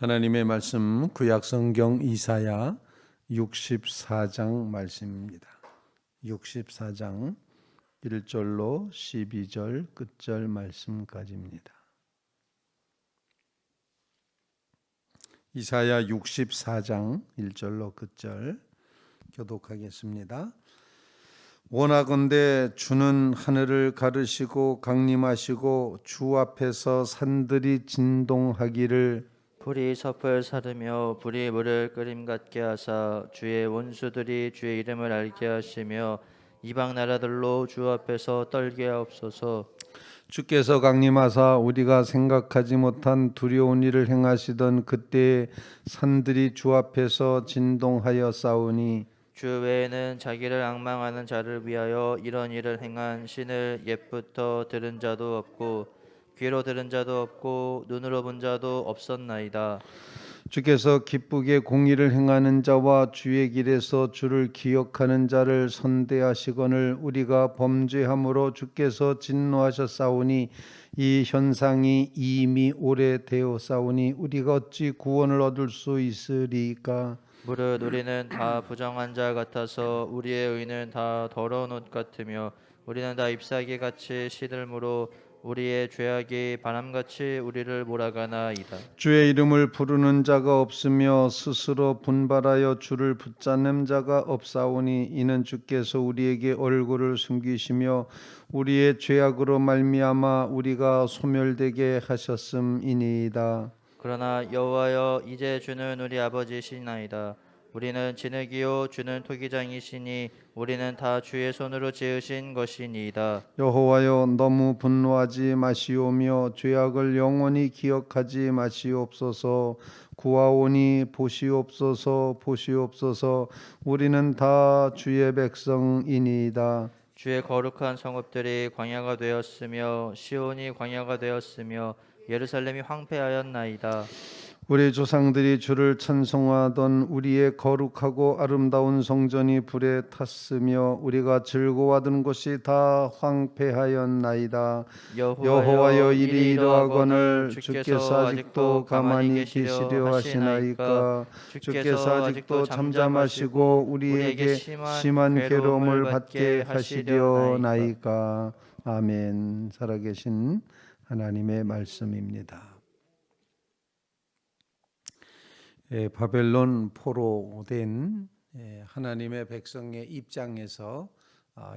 하나님의 말씀 구약 성경 이사야 64장 말씀입니다. 64장 1절로 12절 끝절 말씀까지입니다. 이사야 64장 1절로 끝절 교독하겠습니다. 원하건대 주는 하늘을 가르시고 강림하시고 주 앞에서 산들이 진동하기를 불이 섭을 사르며 불이 물을 끓임 같게 하사 주의 원수들이 주의 이름을 알게 하시며 이방 나라들로 주 앞에서 떨게 하옵소서. 주께서 강림하사 우리가 생각하지 못한 두려운 일을 행하시던 그때에 산들이 주 앞에서 진동하여 싸우니 주 외에는 자기를 앙망하는 자를 위하여 이런 일을 행한 신을 옛부터 들은 자도 없고 귀로 들은 자도 없고 눈으로 본 자도 없었나이다. 주께서 기쁘게 공의를 행하는 자와 주의 길에서 주를 기억하는 자를 선대하시거늘 우리가 범죄함으로 주께서 진노하셨사오니 이 현상이 이미 오래되었사오니 우리가 어찌 구원을 얻을 수 있으리까. 무릇 우리는 다 부정한 자 같아서 우리의 의는 다 더러운 옷 같으며 우리는 다 잎사귀 같이 시들므로 우리의 죄악이 바람같이 우리를 몰아가나이다. 주의 이름을 부르는 자가 없으며 스스로 분발하여 주를 붙잡는 자가 없사오니 이는 주께서 우리에게 얼굴을 숨기시며 우리의 죄악으로 말미암아 우리가 소멸되게 하셨음이니이다. 그러나 여호와여 이제 주는 우리 아버지시나이다. 우리는 진흙이요 주는 토기장이시니 우리는 다 주의 손으로 지으신 것이니이다. 여호와여 너무 분노하지 마시오며 죄악을 영원히 기억하지 마시옵소서. 구하오니 보시옵소서 보시옵소서. 우리는 다 주의 백성이니이다. 주의 거룩한 성읍들이 광야가 되었으며 시온이 광야가 되었으며 예루살렘이 황폐하였나이다. 우리 조상들이 주를 찬송하던 우리의 거룩하고 아름다운 성전이 불에 탔으며 우리가 즐거워하던 곳이 다 황폐하였나이다. 여호와여 일이 이러하거늘 주께서 아직도 가만히 계시려 하시나이까. 주께서 아직도 잠잠하시고 우리에게 심한 괴로움을 받게 하시려나이까. 아멘. 살아계신 하나님의 말씀입니다. 바벨론 포로된 하나님의 백성의 입장에서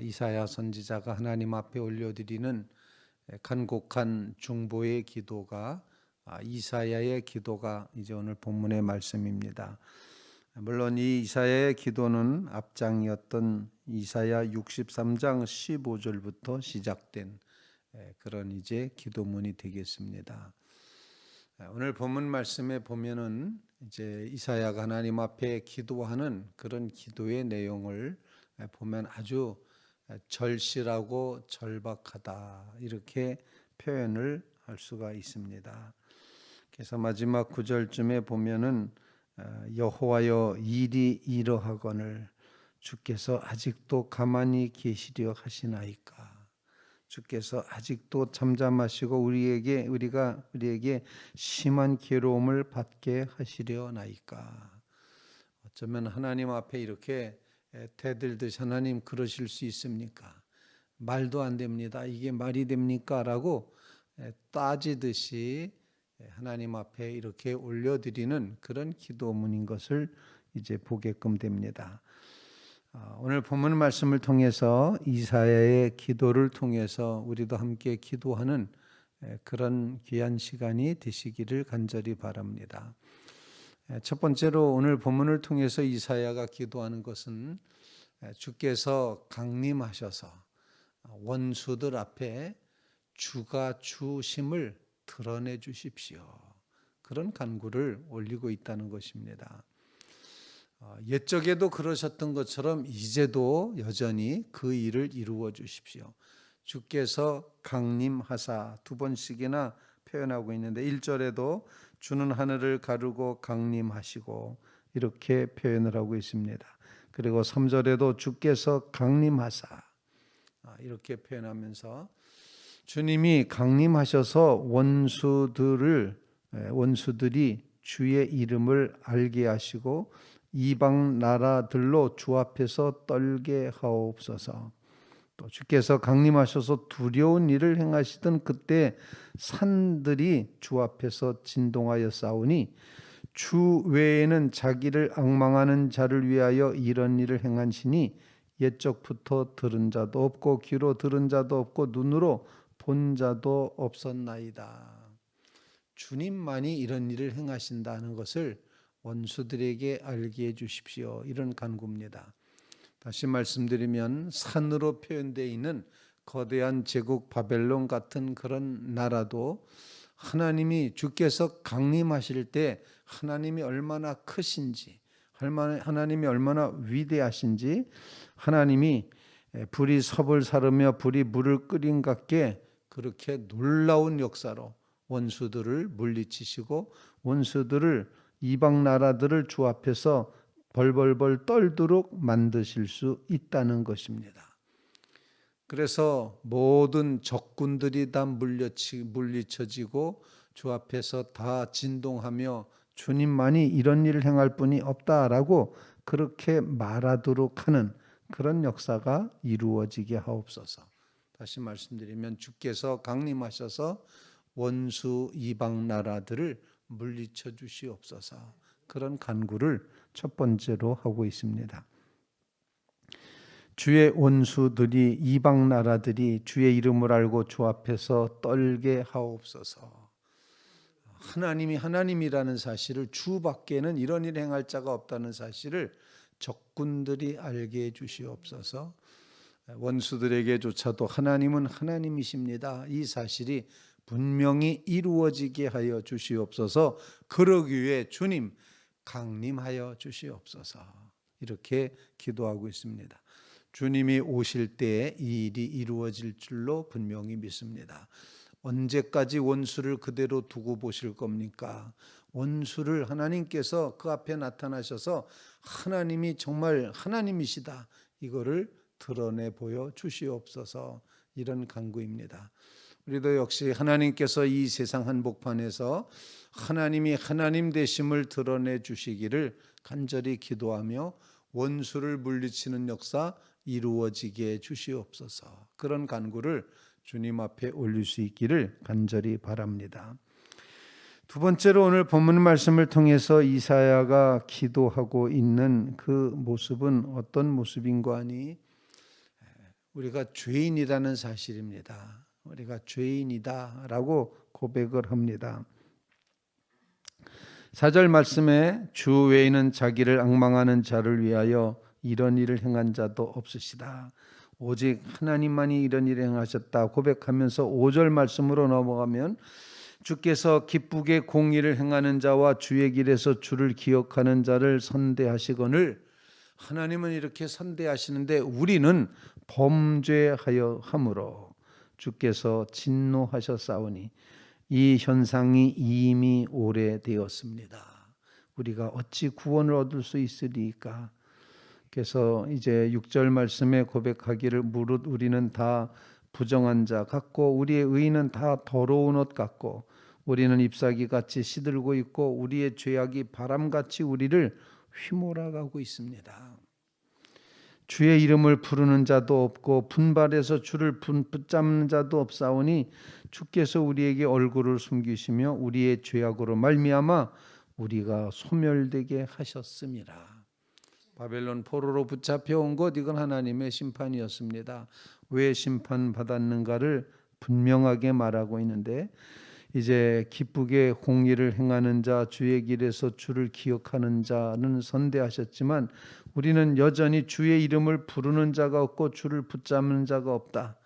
이사야 선지자가 하나님 앞에 올려드리는 간곡한 중보의 기도가 이사야의 기도가 이제 오늘 본문의 말씀입니다. 물론 이 이사야의 기도는 앞장이었던 이사야 63장 15절부터 시작된 그런 이제 기도문이 되겠습니다. 오늘 본문 말씀에 보면은 이제 이사야가 하나님 앞에 기도하는 그런 기도의 내용을 보면 아주 절실하고 절박하다 이렇게 표현을 할 수가 있습니다. 그래서 마지막 구절쯤에 보면은 여호와여 일이 이러하거늘 주께서 아직도 가만히 계시려 하시나이까. 주께서 아직도 잠잠하시고 우리에게 심한 괴로움을 받게 하시려나이까. 어쩌면 하나님 앞에 이렇게 대들듯이 하나님 그러실 수 있습니까? 말도 안 됩니다. 이게 말이 됩니까? 라고 따지듯이 하나님 앞에 이렇게 올려드리는 그런 기도문인 것을 이제 보게끔 됩니다. 오늘 본문 말씀을 통해서 이사야의 기도를 통해서 우리도 함께 기도하는 그런 귀한 시간이 되시기를 간절히 바랍니다. 첫 번째로 오늘 본문을 통해서 이사야가 기도하는 것은 주께서 강림하셔서 원수들 앞에 주가 주심을 드러내 주십시오. 그런 간구를 올리고 있다는 것입니다. 옛적에도 그러셨던 것처럼 이제도 여전히 그 일을 이루어 주십시오. 주께서 강림하사 두 번씩이나 표현하고 있는데 1절에도 주는 하늘을 가르고 강림하시고 이렇게 표현을 하고 있습니다. 그리고 3절에도 주께서 강림하사 이렇게 표현하면서 주님이 강림하셔서 원수들이 주의 이름을 알게 하시고 이방 나라들로 주 앞에서 떨게 하옵소서. 또 주께서 강림하셔서 두려운 일을 행하시던 그때 산들이 주 앞에서 진동하여 싸우니 주 외에는 자기를 앙망하는 자를 위하여 이런 일을 행한 신이 옛적부터 들은 자도 없고 귀로 들은 자도 없고 눈으로 본 자도 없었나이다. 주님만이 이런 일을 행하신다는 것을 원수들에게 알게 해 주십시오. 이런 간구입니다. 다시 말씀드리면 산으로 표현되어 있는 거대한 제국 바벨론 같은 그런 나라도 하나님이 주께서 강림하실 때 하나님이 얼마나 크신지, 하나님이 얼마나 위대하신지, 하나님이 불이 섭을 사르며 불이 물을 끓인 같게 그렇게 놀라운 역사로 원수들을 물리치시고 원수들을 이방 나라들을 주 앞에서 벌벌벌 떨도록 만드실 수 있다는 것입니다. 그래서 모든 적군들이 다 물리쳐지고 주 앞에서 다 진동하며 주님만이 이런 일을 행할 분이 없다라고 그렇게 말하도록 하는 그런 역사가 이루어지게 하옵소서. 다시 말씀드리면 주께서 강림하셔서 원수 이방 나라들을 물리쳐 주시옵소서. 그런 간구를 첫 번째로 하고 있습니다. 주의 원수들이 이방 나라들이 주의 이름을 알고 주 앞에서 떨게 하옵소서. 하나님이 하나님이라는 사실을, 주밖에는 이런 일 행할 자가 없다는 사실을 적군들이 알게 해 주시옵소서. 원수들에게조차도 하나님은 하나님이십니다. 이 사실이 분명히 이루어지게 하여 주시옵소서. 그러기 위해 주님 강림하여 주시옵소서. 이렇게 기도하고 있습니다. 주님이 오실 때에 이 일이 이루어질 줄로 분명히 믿습니다. 언제까지 원수를 그대로 두고 보실 겁니까? 원수를 하나님께서 그 앞에 나타나셔서 하나님이 정말 하나님이시다, 이거를 드러내 보여 주시옵소서. 이런 간구입니다. 우리도 역시 하나님께서 이 세상 한복판에서 하나님이 하나님 되심을 드러내 주시기를 간절히 기도하며 원수를 물리치는 역사 이루어지게 주시옵소서. 그런 간구를 주님 앞에 올릴 수 있기를 간절히 바랍니다. 두 번째로 오늘 본문 말씀을 통해서 이사야가 기도하고 있는 그 모습은 어떤 모습인가 하니 우리가 죄인이라는 사실입니다. 우리가 죄인이다라고 고백을 합니다. 4절 말씀에 주 외에는 자기를 앙망하는 자를 위하여 이런 일을 행한 자도 없으시다. 오직 하나님만이 이런 일을 행하셨다 고백하면서 5절 말씀으로 넘어가면 주께서 기쁘게 공의를 행하는 자와 주의 길에서 주를 기억하는 자를 선대하시거늘, 하나님은 이렇게 선대하시는데 우리는 범죄하여 함으로 주께서 진노하셨사오니 이 현상이 이미 오래되었습니다. 우리가 어찌 구원을 얻을 수 있으리까? 그래서 이제 6절 말씀에 고백하기를 무릇 우리는 다 부정한 자 같고 우리의 의는 다 더러운 옷 같고 우리는 잎사귀같이 시들고 있고 우리의 죄악이 바람같이 우리를 휘몰아가고 있습니다. 주의 이름을 부르는 자도 없고 분발해서 주를 붙잡는 자도 없사오니 주께서 우리에게 얼굴을 숨기시며 우리의 죄악으로 말미암아 우리가 소멸되게 하셨습니다. 바벨론 포로로 붙잡혀 온 것, 이건 하나님의 심판이었습니다. 왜 심판받았는가를 분명하게 말하고 있는데 이제 기쁘게 공의를 행하는 자, 주의 길에서 주를 기억하는 자는 선대하셨지만 우리는 여전히 주의 이름을 부르는 자가 없고 주를 붙잡는 자가 없다.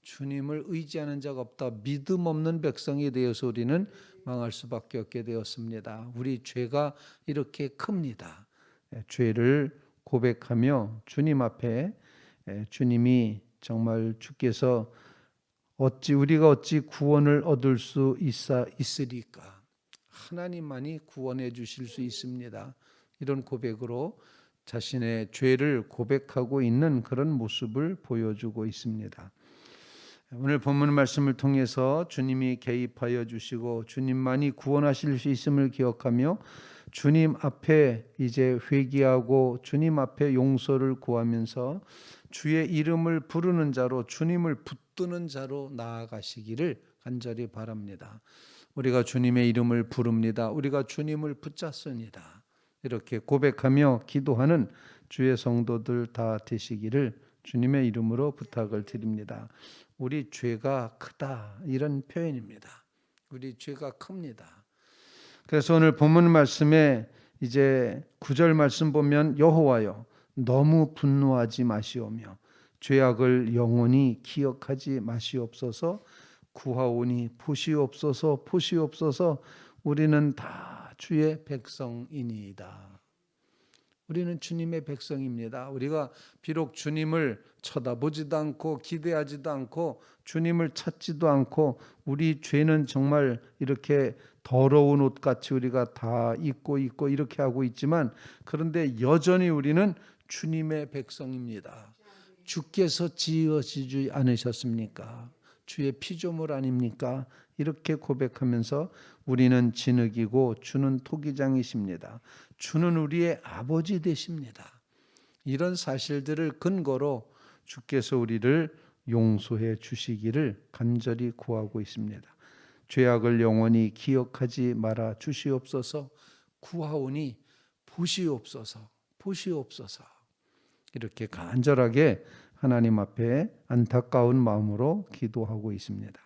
주님을 의지하는 자가 없다. 믿음 없는 백성이 되어서 우리는 망할 수밖에 없게 되었습니다. 우리 죄가 이렇게 큽니다. 죄를 고백하며 주님 앞에, 주님이 정말 주께서 우리가 어찌 구원을 얻을 수 있으리까? 하나님만이 구원해 주실 수 있습니다. 이런 고백으로 자신의 죄를 고백하고 있는 그런 모습을 보여주고 있습니다. 오늘 본문 말씀을 통해서 주님이 개입하여 주시고 주님만이 구원하실 수 있음을 기억하며 주님 앞에 이제 회개하고 주님 앞에 용서를 구하면서 주의 이름을 부르는 자로, 주님을 붙드는 자로 나아가시기를 간절히 바랍니다. 우리가 주님의 이름을 부릅니다. 우리가 주님을 붙잡습니다. 이렇게 고백하며 기도하는 주의 성도들 다 되시기를 주님의 이름으로 부탁을 드립니다. 우리 죄가 크다, 이런 표현입니다. 우리 죄가 큽니다. 그래서 오늘 본문 말씀에 이제 9절 말씀 보면 여호와여 너무 분노하지 마시오며 죄악을 영원히 기억하지 마시옵소서. 구하오니 보시옵소서, 보시옵소서. 우리는 다 주의 백성이니이다. 우리는 주님의 백성입니다. 우리가 비록 주님을 쳐다보지도 않고 기대하지도 않고 주님을 찾지도 않고 우리 죄는 정말 이렇게 더러운 옷같이 우리가 다 입고 이렇게 하고 있지만, 그런데 여전히 우리는 주님의 백성입니다. 주께서 지으시지 않으셨습니까? 주의 피조물 아닙니까? 이렇게 고백하면서 우리는 진흙이고 주는 토기장이십니다. 주는 우리의 아버지 되십니다. 이런 사실들을 근거로 주께서 우리를 용서해 주시기를 간절히 구하고 있습니다. 죄악을 영원히 기억하지 말아 주시옵소서. 구하오니 보시옵소서, 보시옵소서. 이렇게 간절하게 하나님 앞에 안타까운 마음으로 기도하고 있습니다.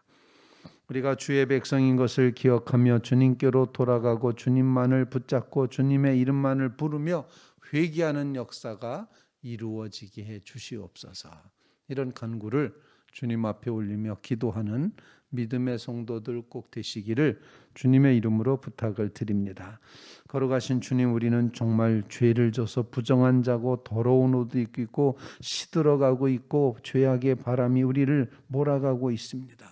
우리가 주의 백성인 것을 기억하며 주님께로 돌아가고 주님만을 붙잡고 주님의 이름만을 부르며 회개하는 역사가 이루어지게 해 주시옵소서. 이런 간구를 주님 앞에 올리며 기도하는 믿음의 성도들 꼭 되시기를 주님의 이름으로 부탁을 드립니다. 걸어가신 주님, 우리는 정말 죄를 져서 부정한 자고 더러운 옷도 입고 있고 시들어가고 있고 죄악의 바람이 우리를 몰아가고 있습니다.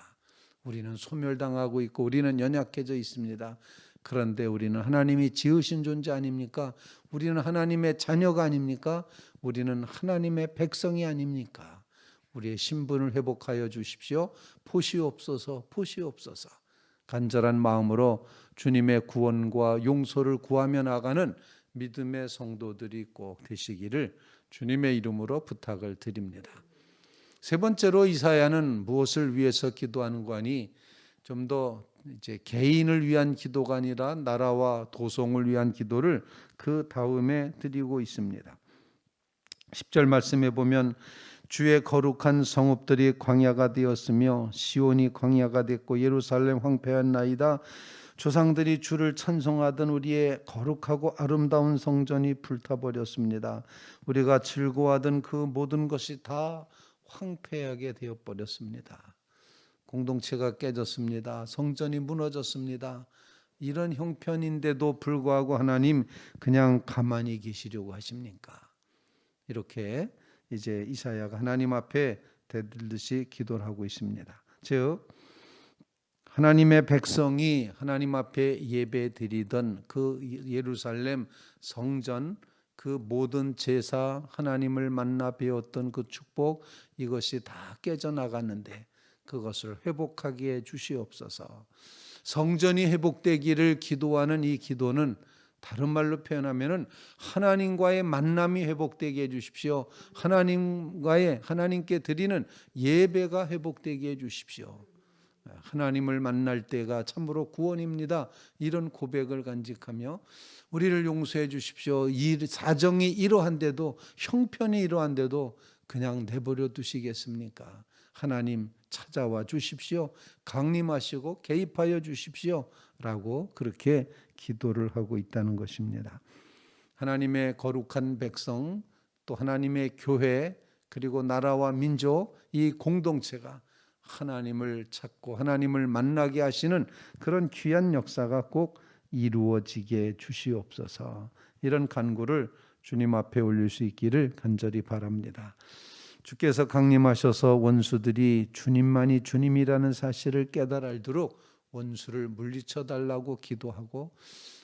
우리는 소멸당하고 있고 우리는 연약해져 있습니다. 그런데 우리는 하나님이 지으신 존재 아닙니까? 우리는 하나님의 자녀가 아닙니까? 우리는 하나님의 백성이 아닙니까? 우리의 신분을 회복하여 주십시오. 보시옵소서, 보시옵소서. 간절한 마음으로 주님의 구원과 용서를 구하며 나가는 믿음의 성도들이 꼭 되시기를 주님의 이름으로 부탁을 드립니다. 세 번째로 이사야는 무엇을 위해서 기도하는 거니? 좀 더 이제 개인을 위한 기도가 아니라 나라와 도성을 위한 기도를 그 다음에 드리고 있습니다. 10절 말씀에 보면 주의 거룩한 성읍들이 광야가 되었으며 시온이 광야가 됐고 예루살렘 황폐한나이다. 조상들이 주를 찬송하던 우리의 거룩하고 아름다운 성전이 불타버렸습니다. 우리가 즐거워하던 그 모든 것이 다 황폐하게 되어버렸습니다. 공동체가 깨졌습니다. 성전이 무너졌습니다. 이런 형편인데도 불구하고 하나님 그냥 가만히 계시려고 하십니까? 이렇게 이제 이사야가 하나님 앞에 대들듯이 기도를 하고 있습니다. 즉 하나님의 백성이 하나님 앞에 예배 드리던 그 예루살렘 성전, 그 모든 제사, 하나님을 만나 배웠던 그 축복, 이것이 다 깨져나갔는데 그것을 회복하게 해 주시옵소서. 성전이 회복되기를 기도하는 이 기도는 다른 말로 표현하면은 하나님과의 만남이 회복되게 해 주십시오. 하나님께 드리는 예배가 회복되게 해 주십시오. 하나님을 만날 때가 참으로 구원입니다. 이런 고백을 간직하며 우리를 용서해 주십시오. 이 사정이 이러한데도, 형편이 이러한데도 그냥 내버려 두시겠습니까? 하나님 찾아와 주십시오. 강림하시고 개입하여 주십시오. 라고 그렇게 기도를 하고 있다는 것입니다. 하나님의 거룩한 백성, 또 하나님의 교회, 그리고 나라와 민족, 이 공동체가 하나님을 찾고 하나님을 만나게 하시는 그런 귀한 역사가 꼭 이루어지게 주시옵소서. 이런 간구를 주님 앞에 올릴 수 있기를 간절히 바랍니다. 주께서 강림하셔서 원수들이 주님만이 주님이라는 사실을 깨달아 알도록 원수를 물리쳐 달라고 기도하고,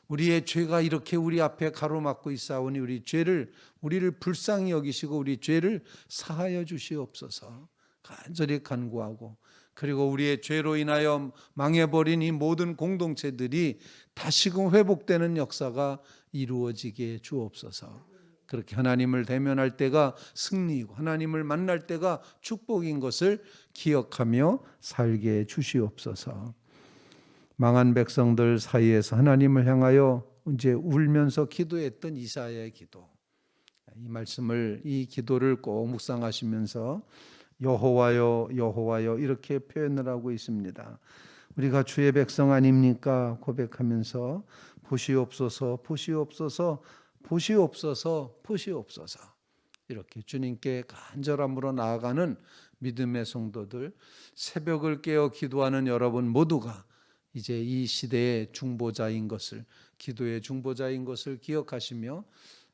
우리의 죄가 이렇게 우리 앞에 가로막고 있사오니 우리를 불쌍히 여기시고 우리 죄를 사하여 주시옵소서 간절히 간구하고, 그리고 우리의 죄로 인하여 망해버린 이 모든 공동체들이 다시금 회복되는 역사가 이루어지게 주옵소서. 그렇게 하나님을 대면할 때가 승리이고 하나님을 만날 때가 축복인 것을 기억하며 살게 주시옵소서. 망한 백성들 사이에서 하나님을 향하여 이제 울면서 기도했던 이사야의 기도, 이 말씀을, 이 기도를 꼭 묵상하시면서 여호와여 여호와여 이렇게 표현을 하고 있습니다. 우리가 주의 백성 아닙니까? 고백하면서 보시옵소서 보시옵소서 보시옵소서 보시옵소서 이렇게 주님께 간절함으로 나아가는 믿음의 성도들, 새벽을 깨어 기도하는 여러분 모두가 이제 이 시대의 중보자인 것을, 기도의 중보자인 것을 기억하시며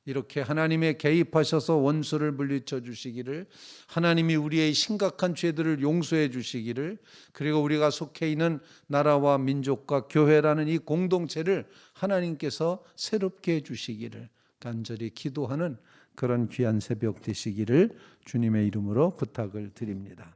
이렇게 하나님의 개입하셔서 원수를 물리쳐 주시기를, 하나님이 우리의 심각한 죄들을 용서해 주시기를, 그리고 우리가 속해 있는 나라와 민족과 교회라는 이 공동체를 하나님께서 새롭게 해 주시기를 간절히 기도하는 그런 귀한 새벽 되시기를 주님의 이름으로 부탁을 드립니다.